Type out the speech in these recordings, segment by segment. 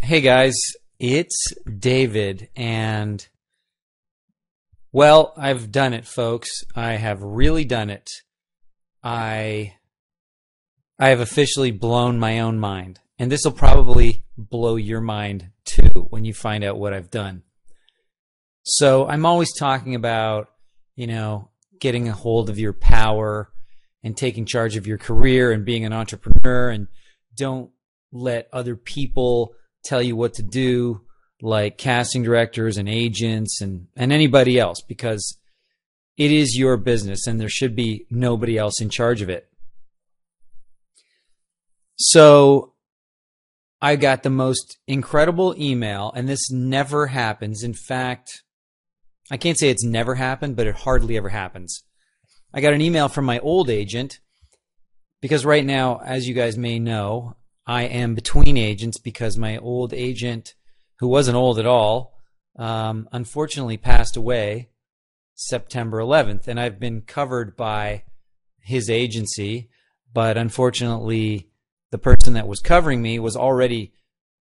Hey guys, it's David, and well, I've done it, folks. I have really done it. I I have officially blown my own mind, and this will probably blow your mind too when you find out what I've done. So I'm always talking about, getting a hold of your power and taking charge of your career and being an entrepreneur, and don't let other people tell you what to do, like casting directors and agents and anybody else, because it is your business and there should be nobody else in charge of it. So I got the most incredible email, and this never happens. In fact, I can't say it's never happened, but it hardly ever happens. I got an email from my old agent because right now, as you guys may know, I am between agents because my old agent, who wasn't old at all, unfortunately passed away September 11th, and I've been covered by his agency, but unfortunately the person that was covering me was already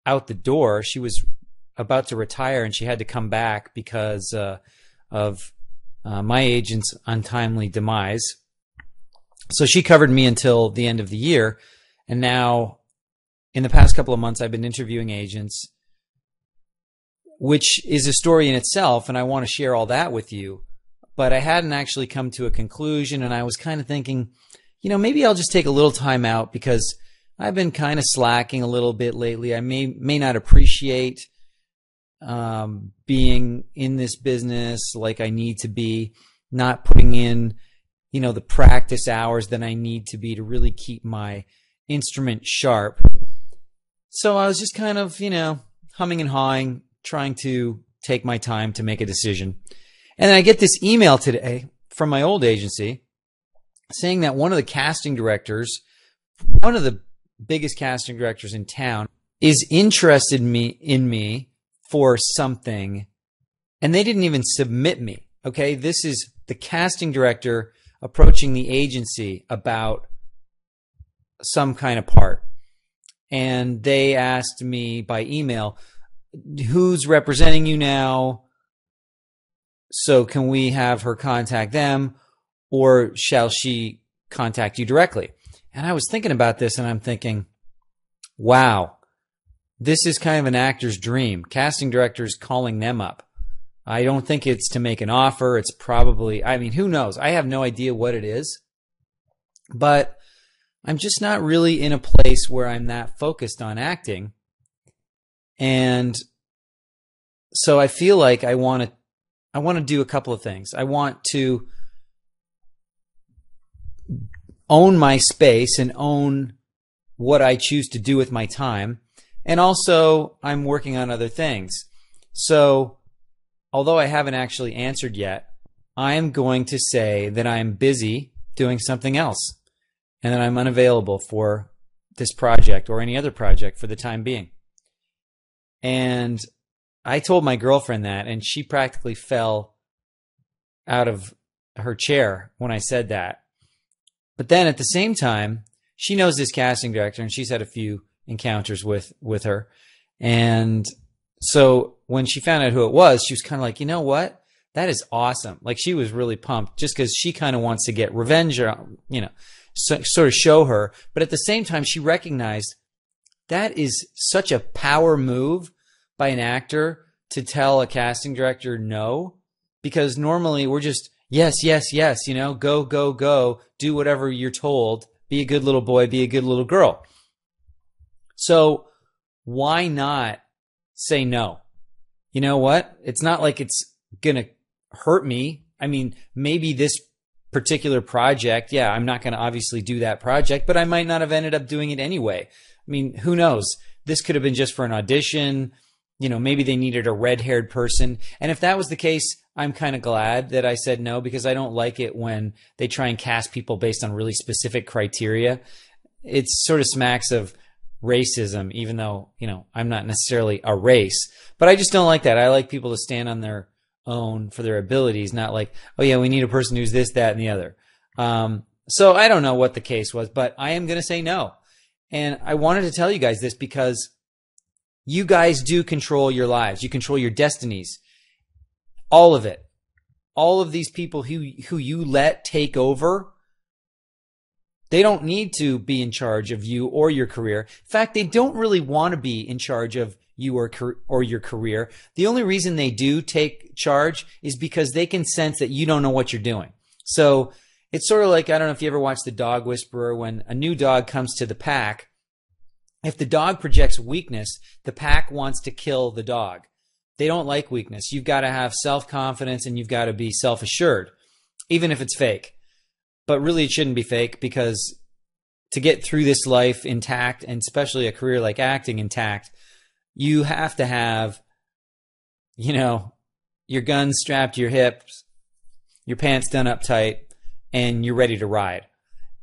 out the door. She was about to retire, and she had to come back because of my agent's untimely demise. So she covered me until the end of the year, and now in the past couple of months I've been interviewing agents, which is a story in itself, and I want to share all that with you. But I hadn't actually come to a conclusion, and I was kind of thinking, maybe I'll just take a little time out because I've been kind of slacking a little bit lately. I may not appreciate being in this business like I need to be, not putting in, the practice hours that I need to be to really keep my instrument sharp. So I was just kind of, humming and hawing, trying to take my time to make a decision. And then I get this email today from my old agency saying that one of the casting directors, one of the biggest casting directors in town, is interested in me for something, and they didn't even submit me. Okay, this is the casting director approaching the agency about some kind of part, and they asked me by email, who's representing you now? So can we have her contact them, or shall she contact you directly? And I was thinking about this, and I'm thinking, wow, this is kind of an actor's dream. Casting directors calling them up. I don't think it's to make an offer. It's probably, who knows? I have no idea what it is. But I'm just not really in a place where I'm that focused on acting. And so I feel like I want to do a couple of things. I want to own my space and own what I choose to do with my time. And also, I'm working on other things. So, although I haven't actually answered yet, I am going to say that I'm busy doing something else and that I'm unavailable for this project or any other project for the time being. And I told my girlfriend that, and she practically fell out of her chair when I said that. But then at the same time, she knows this casting director, and she's had a few encounters with her. And so when she found out who it was, she was kind of like, you know what? That is awesome. Like, she was really pumped just because she kind of wants to get revenge, or, sort of show her. But at the same time, she recognized that is such a power move by an actor to tell a casting director no, because normally we're just, yes, yes, yes, go, go, go, do whatever you're told, be a good little boy, be a good little girl. So why not say no? You know what? It's not like it's going to hurt me. Maybe this particular project, yeah, I'm not going to obviously do that project, but I might not have ended up doing it anyway. Who knows? This could have been just for an audition. Maybe they needed a red-haired person. And if that was the case, I'm kind of glad that I said no, because I don't like it when they try and cast people based on really specific criteria. It sort of smacks of racism, even though, I'm not necessarily a race. But I just don't like that. I like people to stand on their own for their abilities, not like, oh yeah, we need a person who's this, that, and the other. So I don't know what the case was, but I am going to say no. And I wanted to tell you guys this because You guys do control your lives. You control your destinies. All of it. All of these people who you let take over, they don't need to be in charge of you or your career. In fact, they don't really want to be in charge of you or your career. The only reason they do take charge is because they can sense that you don't know what you're doing. So it's sort of like, I don't know if you ever watched The Dog Whisperer. When a new dog comes to the pack, if the dog projects weakness, the pack wants to kill the dog. They don't like weakness. You've got to have self-confidence and you've got to be self-assured, even if it's fake. But really, it shouldn't be fake, because to get through this life intact, and especially a career like acting intact, you have to have, your gun strapped to your hips, your pants done up tight, and you're ready to ride.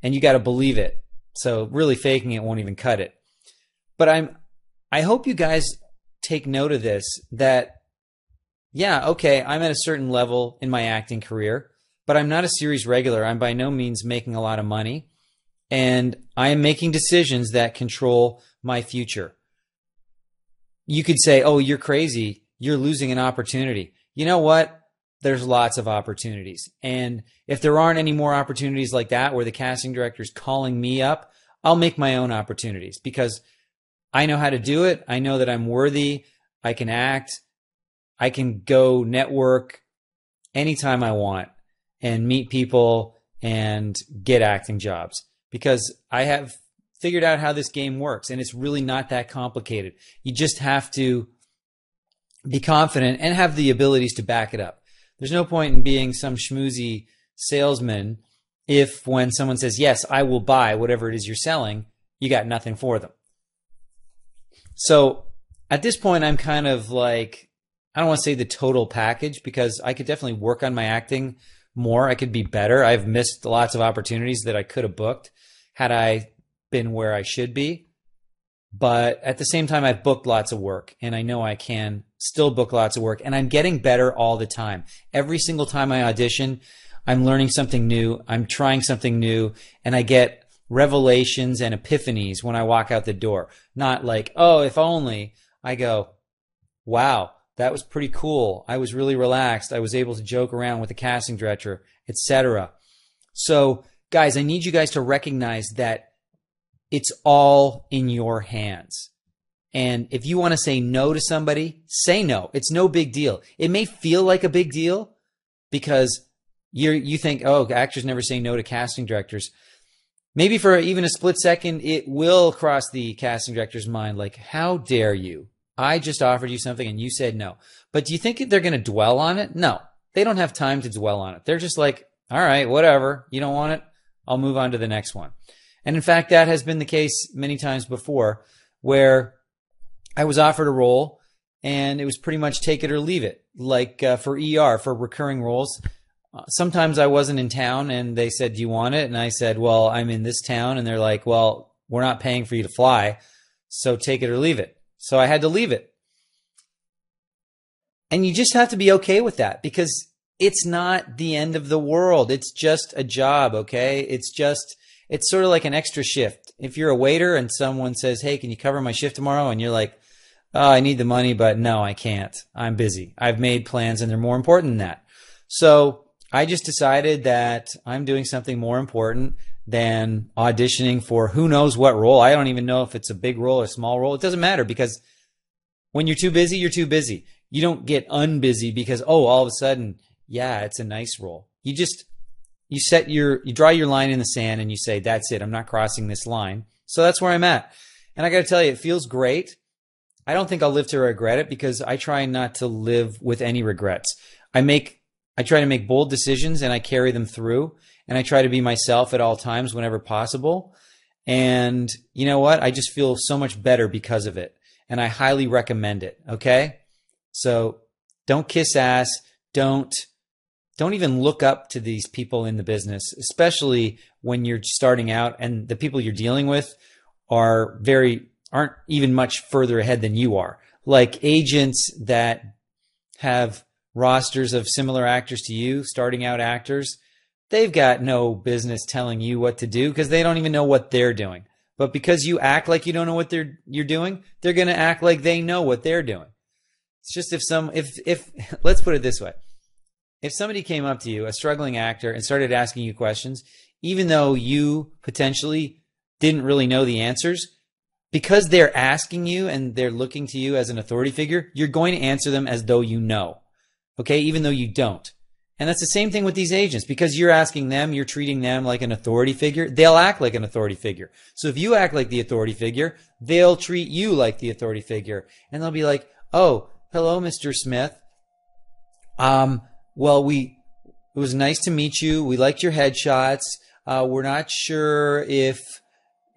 And you got to believe it. So really faking it won't even cut it. But I hope you guys take note of this, that, yeah, okay, I'm at a certain level in my acting career, but I'm not a series regular. I'm by no means making a lot of money. And I am making decisions that control my future. You could say, oh, you're crazy. You're losing an opportunity. You know what? There's lots of opportunities. And if there aren't any more opportunities like that where the casting director is calling me up, I'll make my own opportunities, because I know how to do it. I know that I'm worthy. I can act. I can go network anytime I want and meet people and get acting jobs, because I have figured out how this game works, and it's really not that complicated. You just have to be confident and have the abilities to back it up. There's no point in being some schmoozy salesman if, when someone says, yes, I will buy whatever it is you're selling, you got nothing for them. So at this point, I'm kind of like, I don't want to say the total package, because I could definitely work on my acting more. I could be better. I've missed lots of opportunities that I could have booked had I been where I should be. But at the same time, I've booked lots of work, and I know I can still book lots of work, and I'm getting better all the time. Every single time I audition, I'm learning something new. I'm trying something new, and I get revelations and epiphanies when I walk out the door. Not like, oh, if only. I go, wow, that was pretty cool. I was really relaxed. I was able to joke around with the casting director, etc. So, guys, I need you guys to recognize that it's all in your hands. And if you want to say no to somebody, say no. It's no big deal. It may feel like a big deal because you think, oh, actors never say no to casting directors. Maybe for even a split second, it will cross the casting director's mind, like, how dare you? I just offered you something and you said no. But do you think they're going to dwell on it? No, they don't have time to dwell on it. They're just like, all right, whatever. You don't want it? I'll move on to the next one. And in fact, that has been the case many times before, where I was offered a role and it was pretty much take it or leave it. Like for ER, for recurring roles, sometimes I wasn't in town and they said, do you want it? And I said, well, I'm in this town. And they're like, well, we're not paying for you to fly, so take it or leave it. So I had to leave it. And you just have to be okay with that, because it's not the end of the world. It's just a job, okay? It's sort of like an extra shift. If you're a waiter and someone says, hey, can you cover my shift tomorrow? And you're like, oh, I need the money, but no, I can't. I'm busy. I've made plans and they're more important than that. So I just decided that I'm doing something more important than auditioning for who knows what role. I don't even know if it's a big role or a small role. It doesn't matter, because when you're too busy, you're too busy. You don't get unbusy because, oh, all of a sudden, yeah, it's a nice role. You draw your line in the sand and you say, that's it. I'm not crossing this line. So that's where I'm at. And I got to tell you, it feels great. I don't think I'll live to regret it, because I try not to live with any regrets. I try to make bold decisions and I carry them through, and I try to be myself at all times whenever possible. And you know what? I just feel so much better because of it. And I highly recommend it. Okay? So don't kiss ass. Don't even look up to these people in the business, especially when you're starting out and the people you're dealing with aren't even much further ahead than you are. Like agents that have rosters of similar actors to you, starting out actors, they've got no business telling you what to do because they don't even know what they're doing. But because you act like you don't know what you're doing, they're going to act like they know what they're doing. It's just if let's put it this way. If somebody came up to you, a struggling actor, and started asking you questions, even though you potentially didn't really know the answers, because they're asking you and they're looking to you as an authority figure, you're going to answer them as though you know, okay, even though you don't. And that's the same thing with these agents. Because you're asking them, you're treating them like an authority figure, they'll act like an authority figure. So if you act like the authority figure, they'll treat you like the authority figure. And they'll be like, oh, hello, Mr. Smith. Well, it was nice to meet you. We liked your headshots. We're not sure if,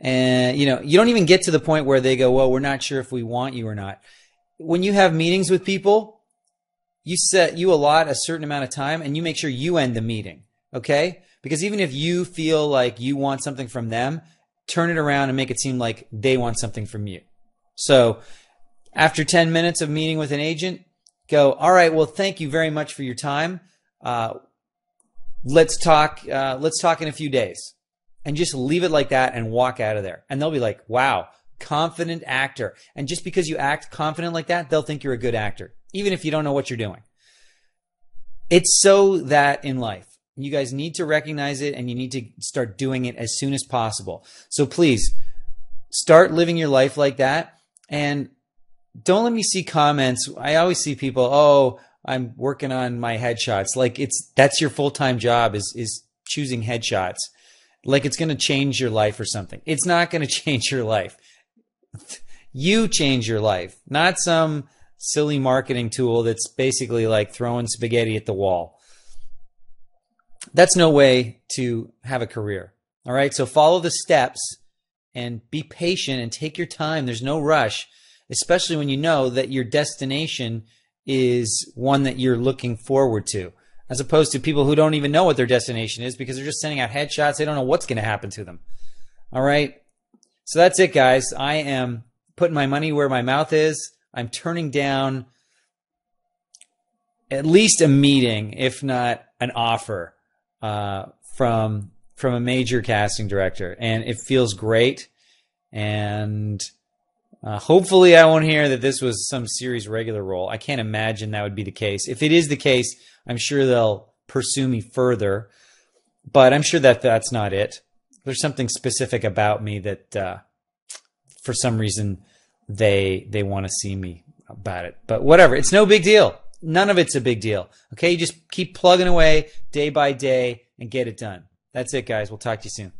and you don't even get to the point where they go, well, we're not sure if we want you or not. When you have meetings with people, you allot a certain amount of time and you make sure you end the meeting. Okay? Because even if you feel like you want something from them, turn it around and make it seem like they want something from you. So after 10 minutes of meeting with an agent, go, all right, well, thank you very much for your time. Let's talk in a few days. And just leave it like that and walk out of there. And they'll be like, wow, confident actor. And just because you act confident like that, they'll think you're a good actor, even if you don't know what you're doing. It's so that in life, you guys need to recognize it and you need to start doing it as soon as possible. So please start living your life like that. And don't let me see comments. I always see people, oh, I'm working on my headshots. Like that's your full-time job is choosing headshots. Like it's going to change your life or something. It's not going to change your life. You change your life, not some silly marketing tool that's basically like throwing spaghetti at the wall. That's no way to have a career. All right. So follow the steps and be patient and take your time. There's no rush, especially when you know that your destination is one that you're looking forward to, as opposed to people who don't even know what their destination is because they're just sending out headshots. They don't know what's going to happen to them. All right. So that's it, guys. I am putting my money where my mouth is. I'm turning down at least a meeting, if not an offer, from a major casting director. And it feels great. And hopefully I won't hear that this was some series regular role. I can't imagine that would be the case. If it is the case, I'm sure they'll pursue me further, but I'm sure that that's not it. There's something specific about me that for some reason they want to see me about it. But whatever, it's no big deal. None of it's a big deal. Okay, you just keep plugging away day by day and get it done. That's it, guys. We'll talk to you soon.